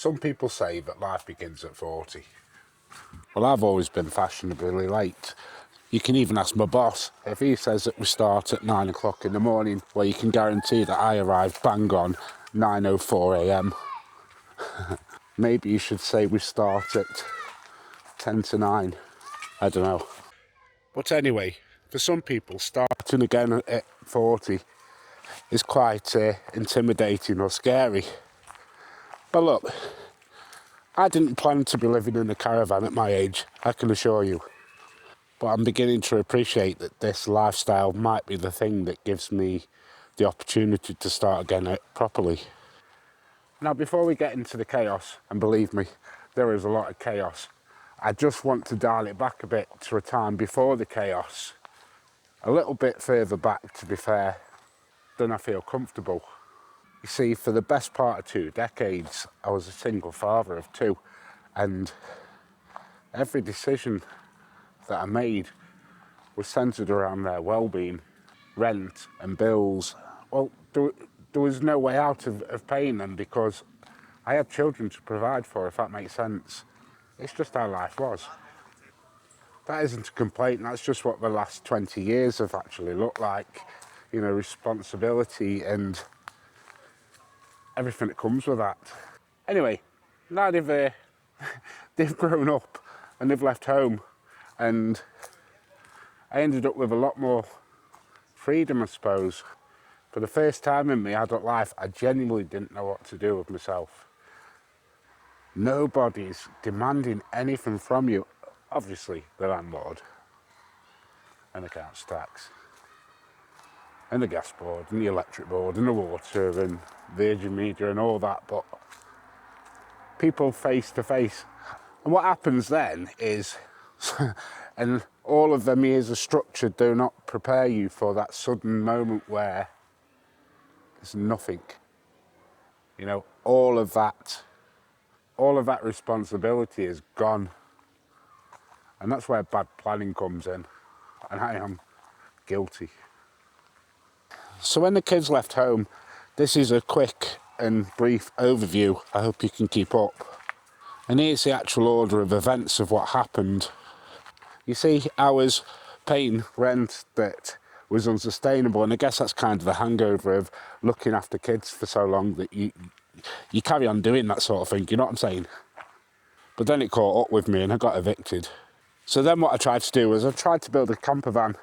Some people say that life begins at 40. Well, I've always been fashionably late. You can even ask my boss. If he says that we start at 9 o'clock in the morning, well, you can guarantee that I arrive bang on 9:04 a.m. Maybe you should say we start at 10 to 9. I don't know. But anyway, for some people, starting again at 40 is quite intimidating or scary. But look, I didn't plan to be living in a caravan at my age, I can assure you. But I'm beginning to appreciate that this lifestyle might be the thing that gives me the opportunity to start again properly. Now, before we get into the chaos, and believe me, there is a lot of chaos, I just want to dial it back a bit to a time before the chaos. A little bit further back, to be fair, than I feel comfortable. You see, for the best part of 2 decades, I was a single father of 2, and every decision that I made was centred around their well-being, rent and bills. Well, there was no way out of paying them because I had children to provide for, if that makes sense. It's just how life was. That isn't a complaint, that's just what the last 20 years have actually looked like. You know, responsibility and everything that comes with that. Anyway, now they've grown up and they've left home, and I ended up with a lot more freedom, I suppose. For the first time in my adult life, I genuinely didn't know what to do with myself. Nobody's demanding anything from you. Obviously, the landlord and the council tax and the gas board and the electric board and the water and Virgin Media and all that, but people face to face. And what happens then is, and all of them years of structure do not prepare you for that sudden moment where there's nothing. You know, all of that responsibility is gone. And that's where bad planning comes in. And I am guilty. So when the kids left home, this is a quick and brief overview. I hope you can keep up. And here's the actual order of events of what happened. You see, I was paying rent that was unsustainable, and I guess that's kind of the hangover of looking after kids for so long that you carry on doing that sort of thing, you know what I'm saying? But then it caught up with me and I got evicted. So then what I tried to do was I tried to build a camper van.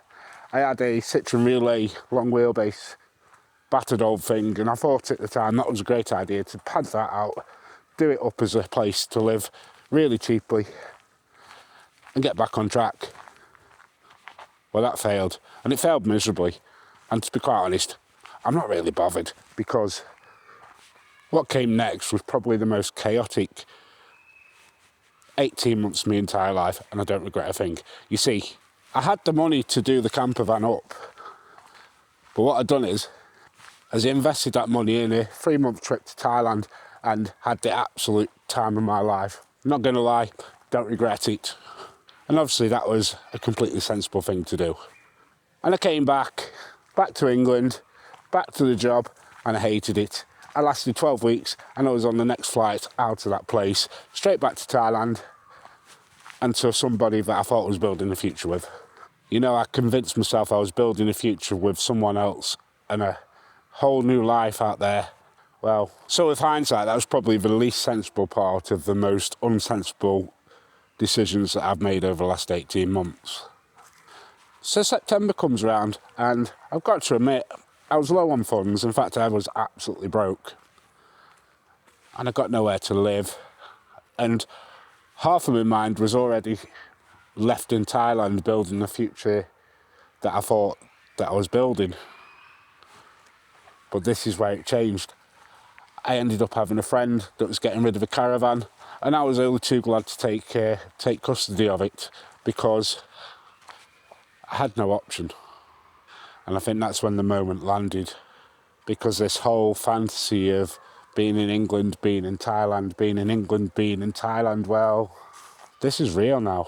I had a Citroen Relay long wheelbase, battered old thing, and I thought at the time that was a great idea to pad that out, do it up as a place to live really cheaply and get back on track. Well, that failed, and it failed miserably. And to be quite honest, I'm not really bothered, because what came next was probably the most chaotic 18 months of my entire life, and I don't regret a thing. You see, I had the money to do the camper van up, but what I'd done is I invested that money in a 3-month trip to Thailand and had the absolute time of my life. Not going to lie, don't regret it. And obviously that was a completely sensible thing to do. And I came back to England, back to the job, and I hated it. I lasted 12 weeks and I was on the next flight out of that place, straight back to Thailand, and to somebody that I thought I was building a future with. You know, I convinced myself I was building a future with someone else and a whole new life out there. Well, so with hindsight, that was probably the least sensible part of the most unsensible decisions that I've made over the last 18 months. So September comes around and I've got to admit, I was low on funds. In fact, I was absolutely broke. And I got nowhere to live. And half of my mind was already left in Thailand building the future that I thought that I was building. But this is where it changed. I ended up having a friend that was getting rid of a caravan, and I was only too glad to take custody of it because I had no option. And I think that's when the moment landed, because this whole fantasy of being in England, being in Thailand, being in England, being in Thailand, well, this is real now.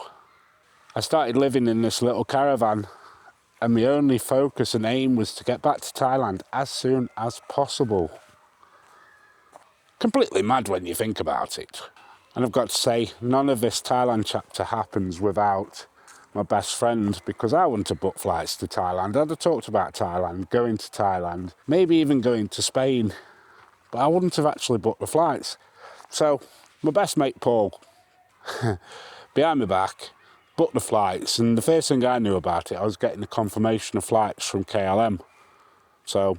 I started living in this little caravan, and my only focus and aim was to get back to Thailand as soon as possible. completely mad when you think about it. And I've got to say, none of this Thailand chapter happens without my best friend, because I wouldn't have booked flights to Thailand. I'd have talked about Thailand, going to Thailand, maybe even going to Spain, but I wouldn't have actually booked the flights. So my best mate Paul, behind my back, booked the flights, and the first thing I knew about it, I was getting the confirmation of flights from KLM. So,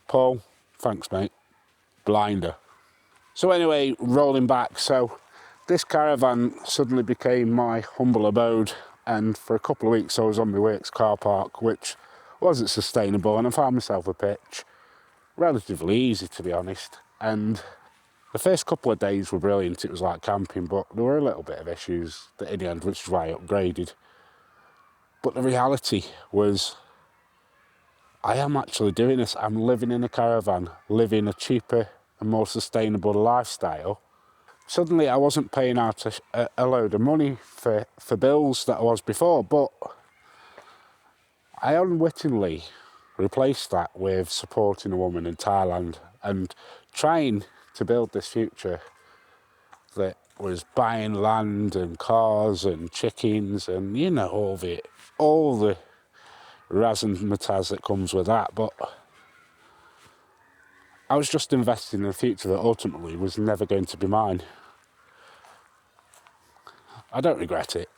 Paul, thanks mate, blinder. So anyway, rolling back, so this caravan suddenly became my humble abode, and for a couple of weeks I was on my work's car park, which wasn't sustainable, and I found myself a pitch. Relatively easy, to be honest, and the first couple of days were brilliant. It was like camping, but there were a little bit of issues in the end, which is why I upgraded. But the reality was, I am actually doing this. I'm living in a caravan, living a cheaper and more sustainable lifestyle. Suddenly I wasn't paying out a load of money for bills that I was before, but I unwittingly replaced that with supporting a woman in Thailand and trying to build this future that was buying land and cars and chickens and, you know, all the razzmatazz that comes with that. But I was just investing in a future that ultimately was never going to be mine. I don't regret it,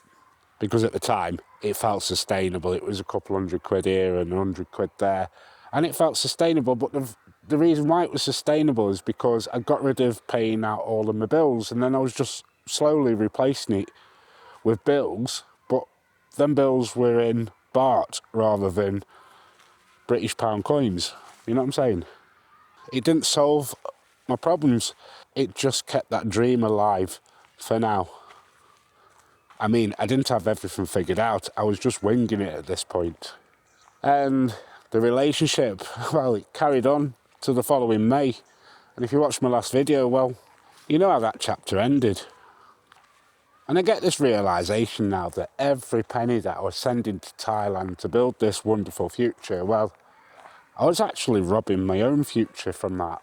because at the time it felt sustainable. It was a couple £100 here and £100 there, and it felt sustainable. But the reason why it was sustainable is because I got rid of paying out all of my bills, and then I was just slowly replacing it with bills, but them bills were in baht rather than British pound coins. You know what I'm saying? It didn't solve my problems. It just kept that dream alive for now. I mean, I didn't have everything figured out. I was just winging it at this point. And the relationship, well, it carried on to the following May. And if you watched my last video, well, you know how that chapter ended. And I get this realisation now that every penny that I was sending to Thailand to build this wonderful future, well, I was actually robbing my own future from that.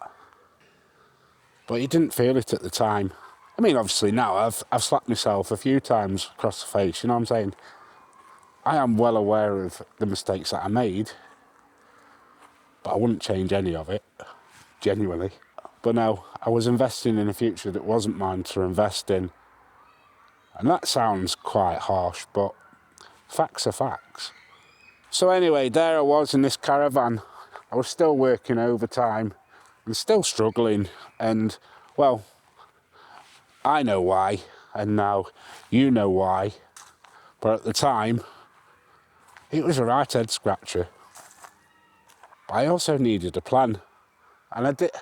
But you didn't feel it at the time. I mean, obviously now I've slapped myself a few times across the face, you know what I'm saying? I am well aware of the mistakes that I made, but I wouldn't change any of it, genuinely. But no, I was investing in a future that wasn't mine to invest in. And that sounds quite harsh, but facts are facts. So anyway, there I was in this caravan. I was still working overtime and still struggling, and, well, I know why, and now you know why, but at the time, it was a right head scratcher. But I also needed a plan, and I did,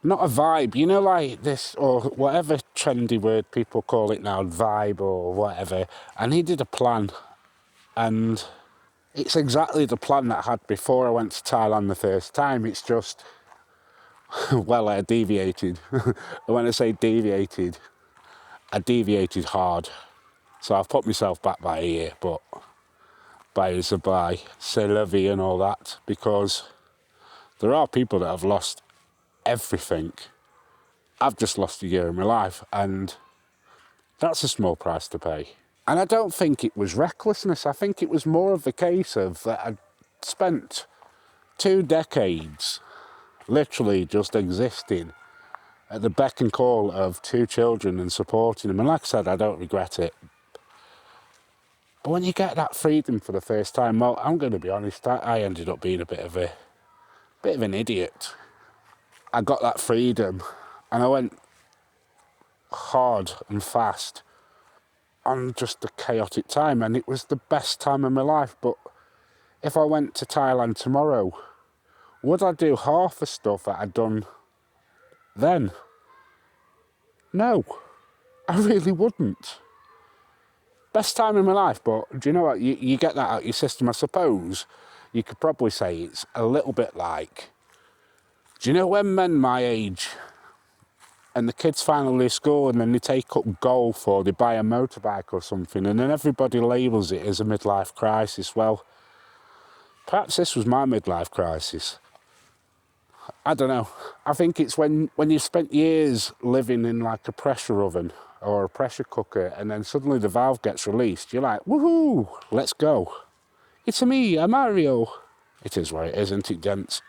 not a vibe, you know, like this, or whatever trendy word people call it now, vibe or whatever. I needed a plan, and it's exactly the plan that I had before I went to Thailand the first time. It's just, well, I deviated. When I say deviated, I deviated hard. So I've put myself back by a year, but by is a by, c'est la vie and all that, because there are people that have lost everything. I've just lost a year of my life, and that's a small price to pay. And I don't think it was recklessness. I think it was more of a case of that I'd spent 2 decades literally just existing at the beck and call of 2 children and supporting them. And like I said, I don't regret it. But when you get that freedom for the first time, well, I'm going to be honest, I ended up being a bit of an idiot. I got that freedom and I went hard and fast on just a chaotic time, and it was the best time of my life. But if I went to Thailand tomorrow, would I do half the stuff that I'd done then? No, I really wouldn't. Best time in my life, but do you know what? You get that out of your system. I suppose you could probably say it's a little bit like, do you know when men my age and the kids finally leave school and then they take up golf or they buy a motorbike or something, and then everybody labels it as a midlife crisis? Well, perhaps this was my midlife crisis. I don't know. I think it's when you've spent years living in like a pressure oven or a pressure cooker, and then suddenly the valve gets released, you're like, woohoo, let's go. It's a me, a Mario. It is what it is, isn't it, gents?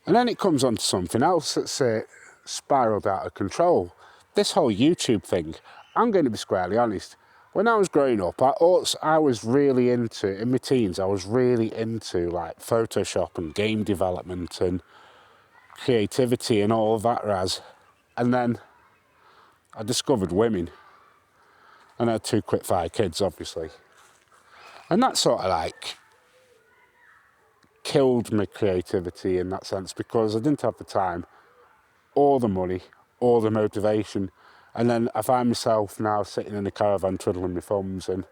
And then it comes on to something else that's spiralled out of control. This whole YouTube thing. I'm going to be squarely honest. When I was growing up, I was really into, in my teens, I was really into like Photoshop and game development and creativity and all of that raz. And then I discovered women. And I had 2 quick-fire kids, obviously. And that sort of like killed my creativity in that sense, because I didn't have the time or the money or the motivation. And then I find myself now sitting in a caravan twiddling my thumbs and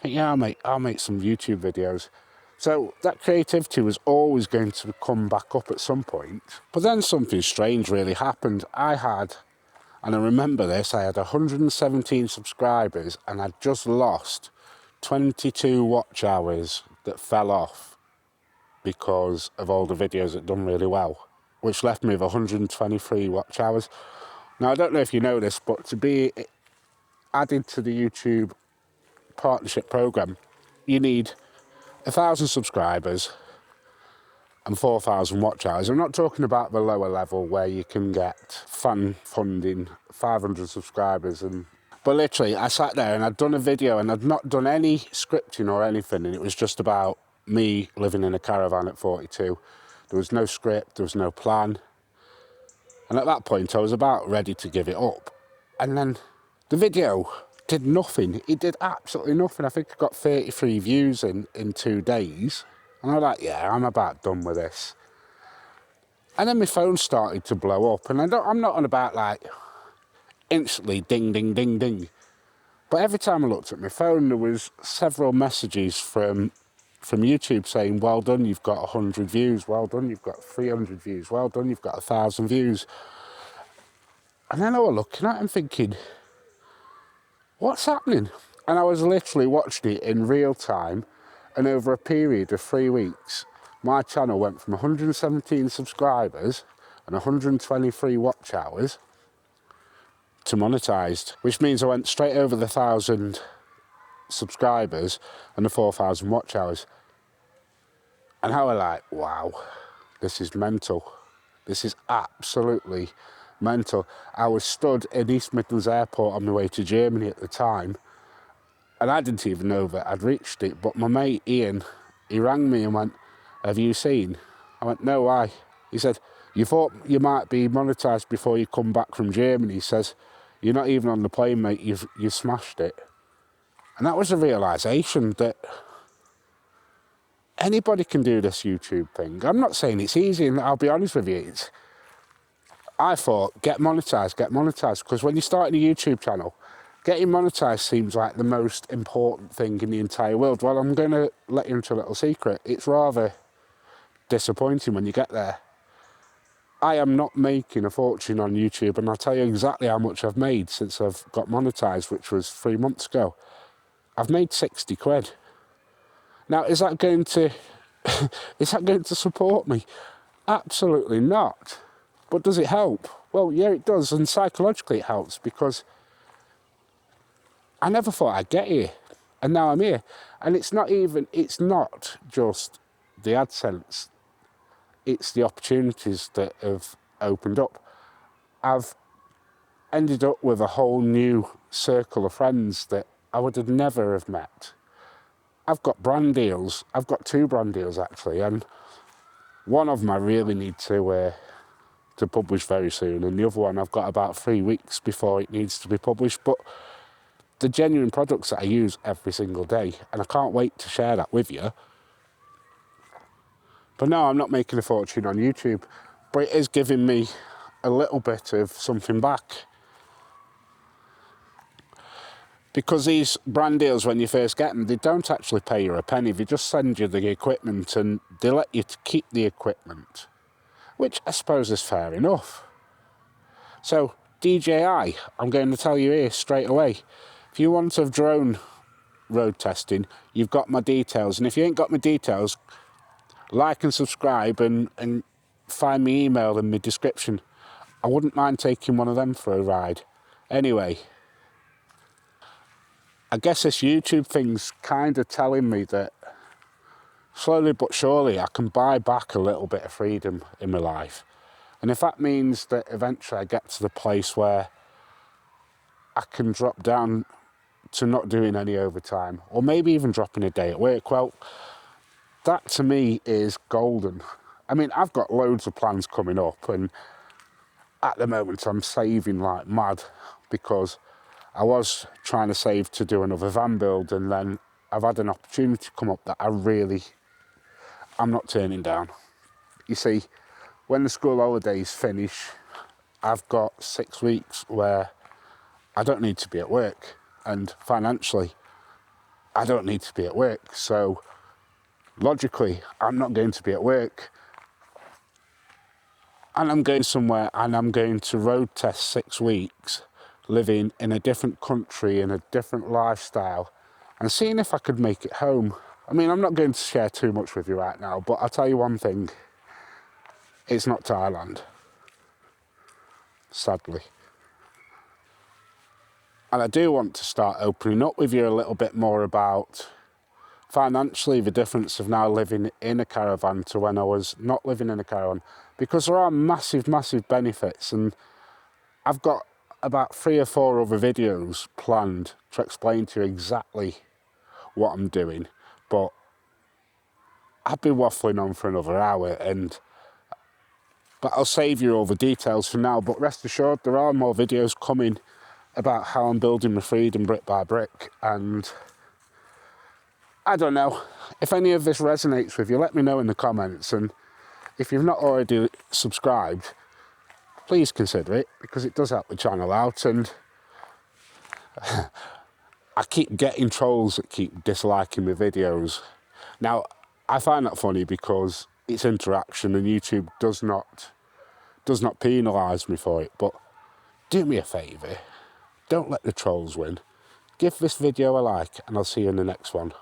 think, yeah, I'll make some YouTube videos. So that creativity was always going to come back up at some point. But then something strange really happened. And I remember this, I had 117 subscribers and I'd just lost 22 watch hours that fell off because of all the videos that done really well, which left me with 123 watch hours. Now, I don't know if you know this, but to be added to the YouTube partnership program, you need 1,000 subscribers and 4,000 watch hours. I'm not talking about the lower level where you can get fan funding, 500 subscribers. But literally, I sat there and I'd done a video and I'd not done any scripting or anything, and it was just about me living in a caravan at 42. There was no script, there was no plan. And at that point, I was about ready to give it up. And then the video did nothing. It did absolutely nothing. I think I got 33 views in 2 days. And I was like, yeah, I'm about done with this. And then my phone started to blow up. And I'm not on about like instantly ding, ding, ding, ding. But every time I looked at my phone, there was several messages from YouTube saying, well done, you've got 100 views. Well done, you've got 300 views. Well done, you've got 1,000 views. And then I was looking at it and thinking, what's happening? And I was literally watching it in real time. And over a period of 3 weeks, my channel went from 117 subscribers and 123 watch hours to monetised, which means I went straight over the 1,000 subscribers and the 4,000 watch hours. And I was like, wow, this is mental. This is absolutely mental. I was stood in East Midlands Airport on my way to Germany at the time, and I didn't even know that I'd reached it. But my mate Ian, he rang me and went, have you seen? I went, no, why? He said, you thought you might be monetised before you come back from Germany. He says, you're not even on the plane, mate, you've smashed it. And that was a realisation that anybody can do this YouTube thing. I'm not saying it's easy, and I'll be honest with you, I thought, get monetised, because when you're starting a YouTube channel, getting monetised seems like the most important thing in the entire world. Well, I'm going to let you into a little secret. It's rather disappointing when you get there. I am not making a fortune on YouTube, and I'll tell you exactly how much I've made since I've got monetised, which was 3 months ago. I've made 60 quid. Now, is that going to support me? Absolutely not. But does it help? Well, yeah, it does, and psychologically it helps, because I never thought I'd get here, and now I'm here. And it's not just the AdSense, it's the opportunities that have opened up. I've ended up with a whole new circle of friends that I would have never have met. I've got brand deals. I've got 2 brand deals, actually, and one of them I really need to publish very soon, and the other one I've got about 3 weeks before it needs to be published. But the genuine products that I use every single day, and I can't wait to share that with you. But no, I'm not making a fortune on YouTube, but it is giving me a little bit of something back. Because these brand deals, when you first get them, they don't actually pay you a penny. They just send you the equipment and they let you keep the equipment, which I suppose is fair enough. So DJI, I'm going to tell you here straight away, if you want to have drone road testing, you've got my details. And if you ain't got my details, like and subscribe and find my email in my description. I wouldn't mind taking one of them for a ride. Anyway, I guess this YouTube thing's kind of telling me that slowly but surely I can buy back a little bit of freedom in my life. And if that means that eventually I get to the place where I can drop down to not doing any overtime, or maybe even dropping a day at work, well, that to me is golden. I mean, I've got loads of plans coming up, and at the moment I'm saving like mad, because I was trying to save to do another van build, and then I've had an opportunity come up that I'm not turning down. You see, when the school holidays finish, I've got 6 weeks where I don't need to be at work, and financially I don't need to be at work. So logically, I'm not going to be at work, and I'm going somewhere, and I'm going to road test 6 weeks, living in a different country, in a different lifestyle, and seeing if I could make it home. I mean, I'm not going to share too much with you right now, but I'll tell you one thing. It's not Thailand, sadly. And I do want to start opening up with you a little bit more about financially the difference of now living in a caravan to when I was not living in a caravan, because there are massive, massive benefits, and I've got about 3 or 4 other videos planned to explain to you exactly what I'm doing, but I've been waffling on for another hour, but I'll save you all the details for now. But rest assured, there are more videos coming about how I'm building my freedom brick by brick, and I don't know, if any of this resonates with you, let me know in the comments, and if you've not already subscribed, please consider it, because it does help the channel out. And I keep getting trolls that keep disliking my videos. Now, I find that funny because it's interaction, and YouTube does not penalise me for it. But do me a favour, don't let the trolls win. Give this video a like, and I'll see you in the next one.